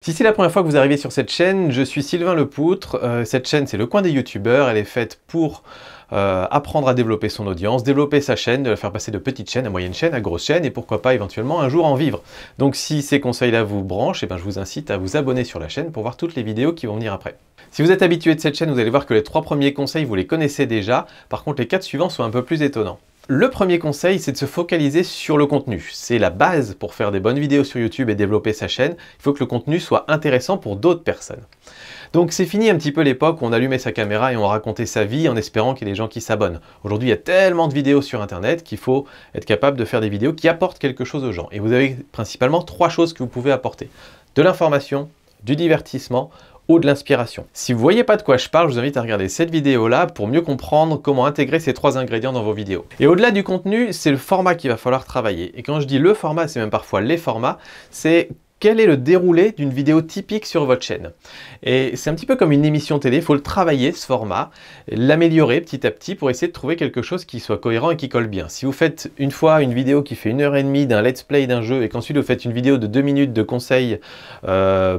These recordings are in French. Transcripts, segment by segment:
Si c'est la première fois que vous arrivez sur cette chaîne, je suis Sylvain Lepoutre. Cette chaîne, c'est le coin des youtubeurs. Elle est faite pour apprendre à développer son audience, développer sa chaîne, de la faire passer de petite chaîne à moyenne chaîne, à grosse chaîne, et pourquoi pas éventuellement un jour en vivre. Donc si ces conseils-là vous branchent, je vous incite à vous abonner sur la chaîne pour voir toutes les vidéos qui vont venir après. Si vous êtes habitué de cette chaîne, vous allez voir que les 3 premiers conseils, vous les connaissez déjà. Par contre, les 4 suivants sont un peu plus étonnants. Le premier conseil, c'est de se focaliser sur le contenu. C'est la base pour faire des bonnes vidéos sur YouTube et développer sa chaîne. Il faut que le contenu soit intéressant pour d'autres personnes. Donc c'est fini un petit peu l'époque où on allumait sa caméra et on racontait sa vie en espérant qu'il y ait des gens qui s'abonnent. Aujourd'hui, il y a tellement de vidéos sur Internet qu'il faut être capable de faire des vidéos qui apportent quelque chose aux gens. Et vous avez principalement 3 choses que vous pouvez apporter. De l'information, du divertissement ou de l'inspiration. Si vous ne voyez pas de quoi je parle, je vous invite à regarder cette vidéo-là pour mieux comprendre comment intégrer ces 3 ingrédients dans vos vidéos. Et au-delà du contenu, c'est le format qu'il va falloir travailler. Et quand je dis le format, c'est même parfois les formats, c'est quel est le déroulé d'une vidéo typique sur votre chaîne. Et c'est un petit peu comme une émission télé, il faut le travailler ce format, l'améliorer petit à petit pour essayer de trouver quelque chose qui soit cohérent et qui colle bien. Si vous faites une fois une vidéo qui fait 1h30 d'un let's play d'un jeu et qu'ensuite vous faites une vidéo de 2 minutes de conseils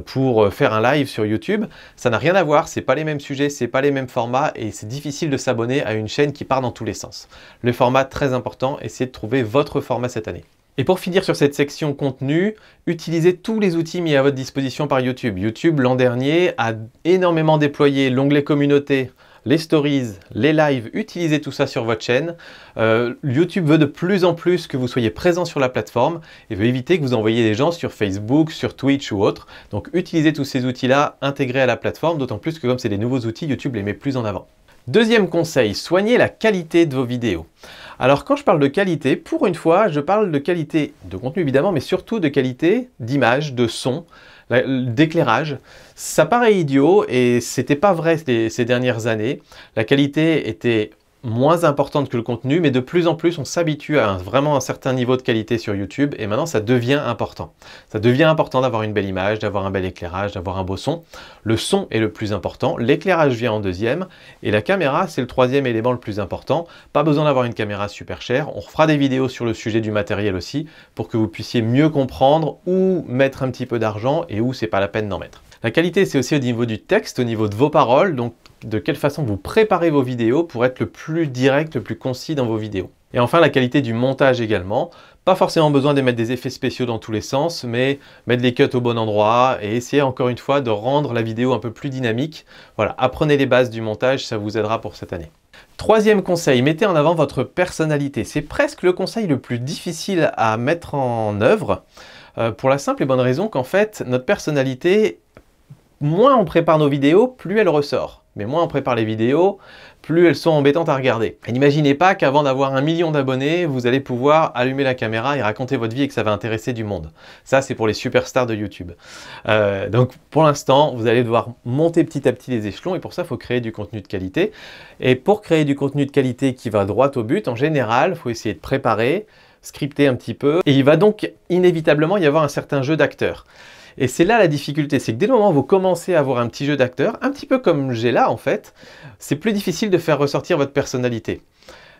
pour faire un live sur YouTube, ça n'a rien à voir, c'est pas les mêmes sujets, c'est pas les mêmes formats et c'est difficile de s'abonner à une chaîne qui part dans tous les sens. Le format très important, essayez de trouver votre format cette année. Et pour finir sur cette section contenu, utilisez tous les outils mis à votre disposition par YouTube. YouTube, l'an dernier, a énormément déployé l'onglet communauté, les stories, les lives, utilisez tout ça sur votre chaîne. YouTube veut de plus en plus que vous soyez présent sur la plateforme et veut éviter que vous envoyiez des gens sur Facebook, sur Twitch ou autre. Donc utilisez tous ces outils-là intégrés à la plateforme, d'autant plus que comme c'est des nouveaux outils, YouTube les met plus en avant. Deuxième conseil, soignez la qualité de vos vidéos. Alors quand je parle de qualité, pour une fois, je parle de qualité de contenu évidemment, mais surtout de qualité d'image, de son, d'éclairage. Ça paraît idiot et c'était pas vrai ces dernières années. La qualité était moins importante que le contenu, mais de plus en plus on s'habitue à vraiment un certain niveau de qualité sur YouTube et maintenant ça devient important. Ça devient important d'avoir une belle image, d'avoir un bel éclairage, d'avoir un beau son. Le son est le plus important, l'éclairage vient en deuxième et la caméra c'est le 3e élément le plus important. Pas besoin d'avoir une caméra super chère, on fera des vidéos sur le sujet du matériel aussi pour que vous puissiez mieux comprendre où mettre un petit peu d'argent et où c'est pas la peine d'en mettre. La qualité, c'est aussi au niveau du texte, au niveau de vos paroles, donc de quelle façon vous préparez vos vidéos pour être le plus direct, le plus concis dans vos vidéos. Et enfin, la qualité du montage également. Pas forcément besoin de mettre des effets spéciaux dans tous les sens, mais mettre les cuts au bon endroit et essayer encore une fois de rendre la vidéo un peu plus dynamique. Voilà, apprenez les bases du montage, ça vous aidera pour cette année. 3e conseil, mettez en avant votre personnalité. C'est presque le conseil le plus difficile à mettre en œuvre, pour la simple et bonne raison qu'en fait, notre personnalité, moins on prépare nos vidéos, plus elle ressort. Mais moins on prépare les vidéos, plus elles sont embêtantes à regarder. Et n'imaginez pas qu'avant d'avoir 1 million d'abonnés, vous allez pouvoir allumer la caméra et raconter votre vie et que ça va intéresser du monde. Ça, c'est pour les superstars de YouTube. Donc pour l'instant, vous allez devoir monter petit à petit les échelons et pour ça, il faut créer du contenu de qualité. Et pour créer du contenu de qualité qui va droit au but, en général, il faut essayer de préparer, scripter un petit peu. Et il va donc inévitablement y avoir un certain jeu d'acteurs. Et c'est là la difficulté, c'est que dès le moment où vous commencez à avoir un petit jeu d'acteur, un petit peu comme j'ai là en fait, c'est plus difficile de faire ressortir votre personnalité.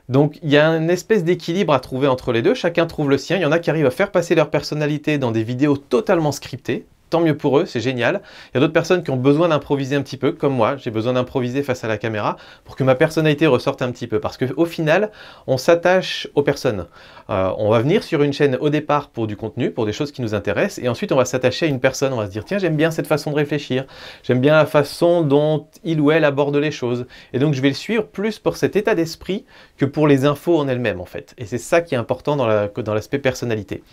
Donc il y a une espèce d'équilibre à trouver entre les deux, chacun trouve le sien, il y en a qui arrivent à faire passer leur personnalité dans des vidéos totalement scriptées, tant mieux pour eux, c'est génial. Il y a d'autres personnes qui ont besoin d'improviser un petit peu, comme moi, j'ai besoin d'improviser face à la caméra pour que ma personnalité ressorte un petit peu. Parce qu'au final, on s'attache aux personnes. On va venir sur une chaîne au départ pour du contenu, pour des choses qui nous intéressent, et ensuite on va s'attacher à une personne, on va se dire tiens j'aime bien cette façon de réfléchir, j'aime bien la façon dont il ou elle aborde les choses, et donc je vais le suivre plus pour cet état d'esprit que pour les infos en elles-mêmes en fait. Et c'est ça qui est important dans l'aspect personnalité.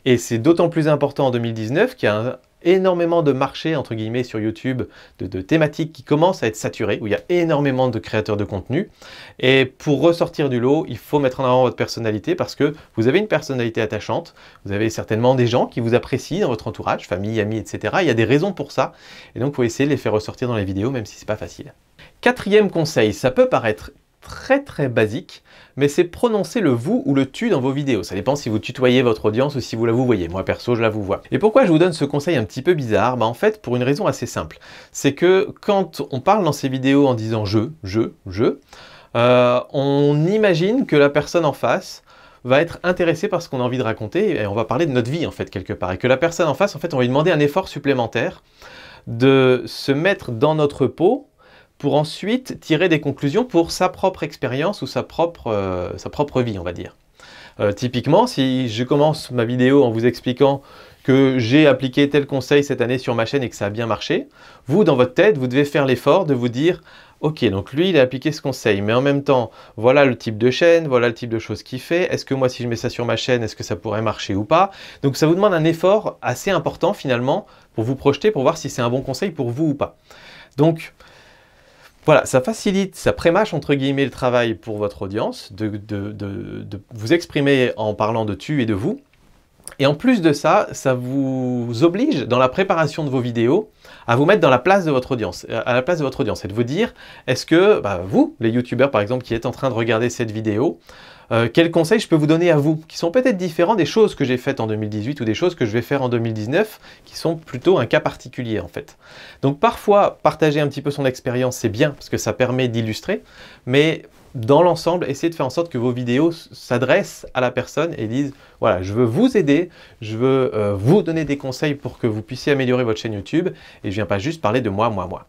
Et c'est d'autant plus important en 2019 qu'il y a énormément de marchés entre guillemets sur YouTube, de thématiques qui commencent à être saturées, où il y a énormément de créateurs de contenu. Et pour ressortir du lot, il faut mettre en avant votre personnalité parce que vous avez une personnalité attachante, vous avez certainement des gens qui vous apprécient dans votre entourage, famille, amis, etc. Il y a des raisons pour ça, et donc il faut essayer de les faire ressortir dans les vidéos, même si c'est pas facile. 4e conseil, ça peut paraître très basique, mais c'est prononcer le vous ou le tu dans vos vidéos. Ça dépend si vous tutoyez votre audience ou si vous la vous voyez. Moi perso, je la vous vois. Et pourquoi je vous donne ce conseil un petit peu bizarre? En fait, pour une raison assez simple. C'est que quand on parle dans ces vidéos en disant je, on imagine que la personne en face va être intéressé par ce qu'on a envie de raconter et on va parler de notre vie en fait quelque part. Et que la personne en face, en fait, on va lui demander un effort supplémentaire de se mettre dans notre peau pour ensuite tirer des conclusions pour sa propre expérience ou sa propre vie, on va dire. Typiquement, si je commence ma vidéo en vous expliquant que j'ai appliqué tel conseil cette année sur ma chaîne et que ça a bien marché, vous, dans votre tête, vous devez faire l'effort de vous dire « Ok, donc lui, il a appliqué ce conseil, mais en même temps, voilà le type de chaîne, voilà le type de choses qu'il fait. Est-ce que moi, si je mets ça sur ma chaîne, est-ce que ça pourrait marcher ou pas ?» Donc ça vous demande un effort assez important finalement pour vous projeter, pour voir si c'est un bon conseil pour vous ou pas. Donc, voilà, ça facilite, ça prémâche entre guillemets le travail pour votre audience, de vous exprimer en parlant de tu et de vous. Et en plus de ça, ça vous oblige dans la préparation de vos vidéos à vous mettre dans la place de votre audience, à la place de votre audience et de vous dire, est-ce que vous, les youtubeurs par exemple qui êtes en train de regarder cette vidéo, quels conseils je peux vous donner à vous, qui sont peut-être différents des choses que j'ai faites en 2018 ou des choses que je vais faire en 2019, qui sont plutôt un cas particulier en fait. Donc parfois, partager un petit peu son expérience, c'est bien, parce que ça permet d'illustrer, mais dans l'ensemble, essayez de faire en sorte que vos vidéos s'adressent à la personne et disent « Voilà, je veux vous aider, je veux vous donner des conseils pour que vous puissiez améliorer votre chaîne YouTube et je ne viens pas juste parler de moi, moi, moi. »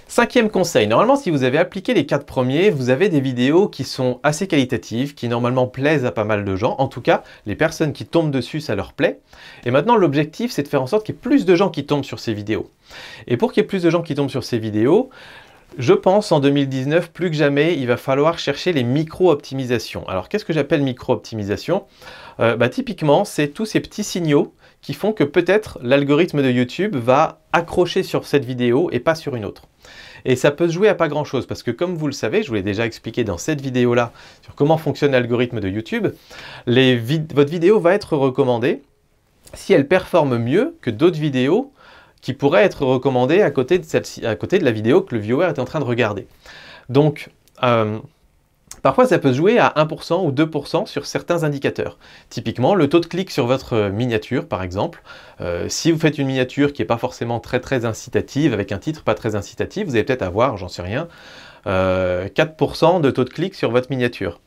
Cinquième conseil, normalement si vous avez appliqué les 4 premiers, vous avez des vidéos qui sont assez qualitatives, qui normalement plaisent à pas mal de gens. En tout cas, les personnes qui tombent dessus, ça leur plaît. Et maintenant l'objectif, c'est de faire en sorte qu'il y ait plus de gens qui tombent sur ces vidéos. Et pour qu'il y ait plus de gens qui tombent sur ces vidéos, je pense en 2019, plus que jamais, il va falloir chercher les micro-optimisations. Alors qu'est-ce que j'appelle micro-optimisation? Typiquement, c'est tous ces petits signaux qui font que peut-être l'algorithme de YouTube va accrocher sur cette vidéo et pas sur une autre. Et ça peut se jouer à pas grand chose parce que comme vous le savez, je vous l'ai déjà expliqué dans cette vidéo-là sur comment fonctionne l'algorithme de YouTube, votre vidéo va être recommandée si elle performe mieux que d'autres vidéos qui pourraient être recommandées à côté de la vidéo que le viewer est en train de regarder. Donc, parfois, ça peut se jouer à 1% ou 2% sur certains indicateurs. Typiquement, le taux de clic sur votre miniature, par exemple. Si vous faites une miniature qui n'est pas forcément très incitative, avec un titre pas très incitatif, vous allez peut-être avoir, j'en sais rien, 4% de taux de clic sur votre miniature.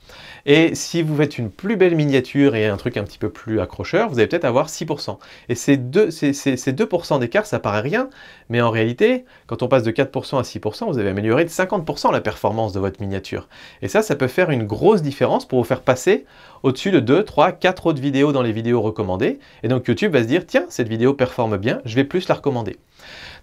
Et si vous faites une plus belle miniature et un truc un petit peu plus accrocheur, vous allez peut-être avoir 6%. Et ces 2% d'écart, ça paraît rien, mais en réalité, quand on passe de 4% à 6%, vous avez amélioré de 50% la performance de votre miniature. Et ça peut faire une grosse différence pour vous faire passer au-dessus de 2, 3, 4 autres vidéos dans les vidéos recommandées. Et donc YouTube va se dire, tiens, cette vidéo performe bien, je vais plus la recommander.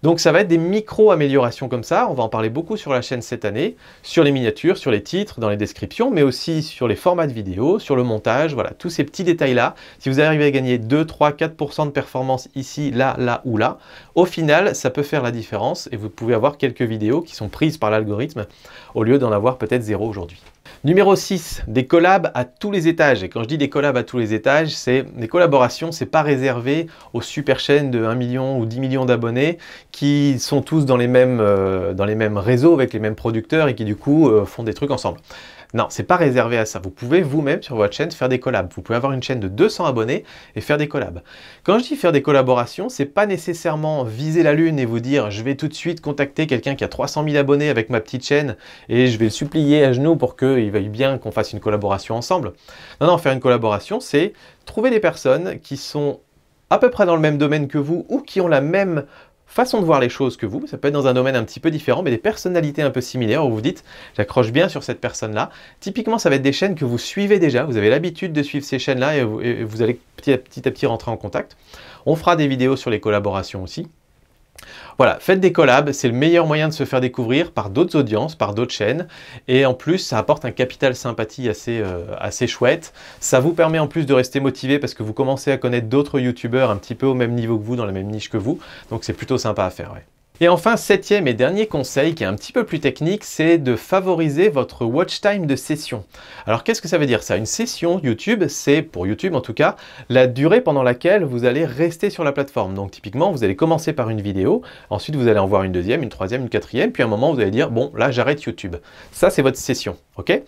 Donc ça va être des micro-améliorations comme ça, on va en parler beaucoup sur la chaîne cette année, sur les miniatures, sur les titres, dans les descriptions, mais aussi sur les formats de vidéos, sur le montage, voilà, tous ces petits détails-là. Si vous arrivez à gagner 2, 3, 4% de performance ici, là, là ou là, au final, ça peut faire la différence et vous pouvez avoir quelques vidéos qui sont prises par l'algorithme au lieu d'en avoir peut-être 0 aujourd'hui. Numéro 6, des collabs à tous les étages. Et quand je dis des collabs à tous les étages, c'est des collaborations, c'est pas réservé aux super chaînes de 1 million ou 10 millions d'abonnés qui sont tous dans les mêmes réseaux avec les mêmes producteurs et qui du coup font des trucs ensemble. Non, c'est pas réservé à ça. Vous pouvez vous-même sur votre chaîne faire des collabs. Vous pouvez avoir une chaîne de 200 abonnés et faire des collabs. Quand je dis faire des collaborations, c'est pas nécessairement viser la lune et vous dire je vais tout de suite contacter quelqu'un qui a 300 000 abonnés avec ma petite chaîne et je vais le supplier à genoux pour qu'il veuille bien qu'on fasse une collaboration ensemble. Non, faire une collaboration, c'est trouver des personnes qui sont à peu près dans le même domaine que vous ou qui ont la même façon de voir les choses que vous, ça peut être dans un domaine un petit peu différent, mais des personnalités un peu similaires où vous dites « j'accroche bien sur cette personne-là ». Typiquement, ça va être des chaînes que vous suivez déjà, vous avez l'habitude de suivre ces chaînes-là et vous allez petit à petit rentrer en contact. On fera des vidéos sur les collaborations aussi. Voilà, faites des collabs, c'est le meilleur moyen de se faire découvrir par d'autres audiences, par d'autres chaînes. Et en plus, ça apporte un capital sympathie assez chouette. Ça vous permet en plus de rester motivé parce que vous commencez à connaître d'autres youtubeurs un petit peu au même niveau que vous, dans la même niche que vous. Donc c'est plutôt sympa à faire, ouais. Et enfin, 7e et dernier conseil qui est un petit peu plus technique, c'est de favoriser votre watch time de session. Alors qu'est-ce que ça veut dire ça? Une session YouTube, c'est, pour YouTube en tout cas, la durée pendant laquelle vous allez rester sur la plateforme. Donc typiquement, vous allez commencer par une vidéo, ensuite vous allez en voir une deuxième, une troisième, une quatrième, puis à un moment vous allez dire, bon là j'arrête YouTube. Ça c'est votre session. Ok?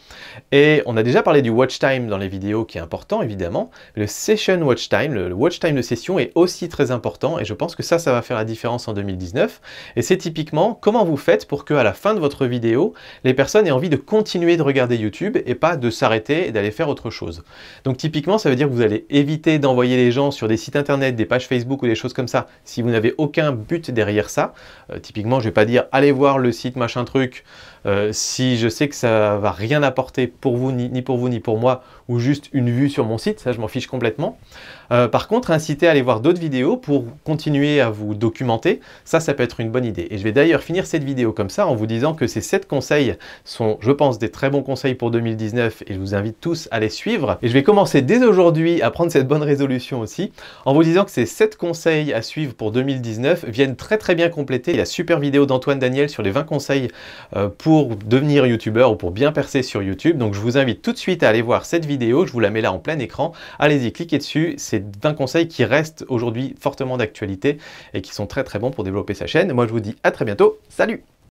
Et on a déjà parlé du watch time dans les vidéos qui est important évidemment. Le session watch time, le watch time de session est aussi très important et je pense que ça va faire la différence en 2019. Et c'est typiquement comment vous faites pour qu'à la fin de votre vidéo, les personnes aient envie de continuer de regarder YouTube et pas de s'arrêter et d'aller faire autre chose. Donc typiquement, ça veut dire que vous allez éviter d'envoyer les gens sur des sites internet, des pages Facebook ou des choses comme ça si vous n'avez aucun but derrière ça. Typiquement, je ne vais pas dire allez voir le site machin truc si je sais que ça va rien apporter pour vous, ni pour vous, ni pour moi, ou juste une vue sur mon site, ça je m'en fiche complètement. Par contre, inciter à aller voir d'autres vidéos pour continuer à vous documenter, ça peut être une bonne idée. Et je vais d'ailleurs finir cette vidéo comme ça en vous disant que ces 7 conseils sont, je pense, des très bons conseils pour 2019 et je vous invite tous à les suivre. Et je vais commencer dès aujourd'hui à prendre cette bonne résolution aussi, en vous disant que ces 7 conseils à suivre pour 2019 viennent très bien compléter la super vidéo d'Antoine Daniel sur les 20 conseils pour devenir youtubeur ou pour bien percer sur YouTube. Donc je vous invite tout de suite à aller voir cette vidéo, je vous la mets là en plein écran. Allez-y, cliquez dessus, c'est 20 conseils qui restent aujourd'hui fortement d'actualité et qui sont très bons pour développer sa chaîne. Moi je vous dis à très bientôt, salut!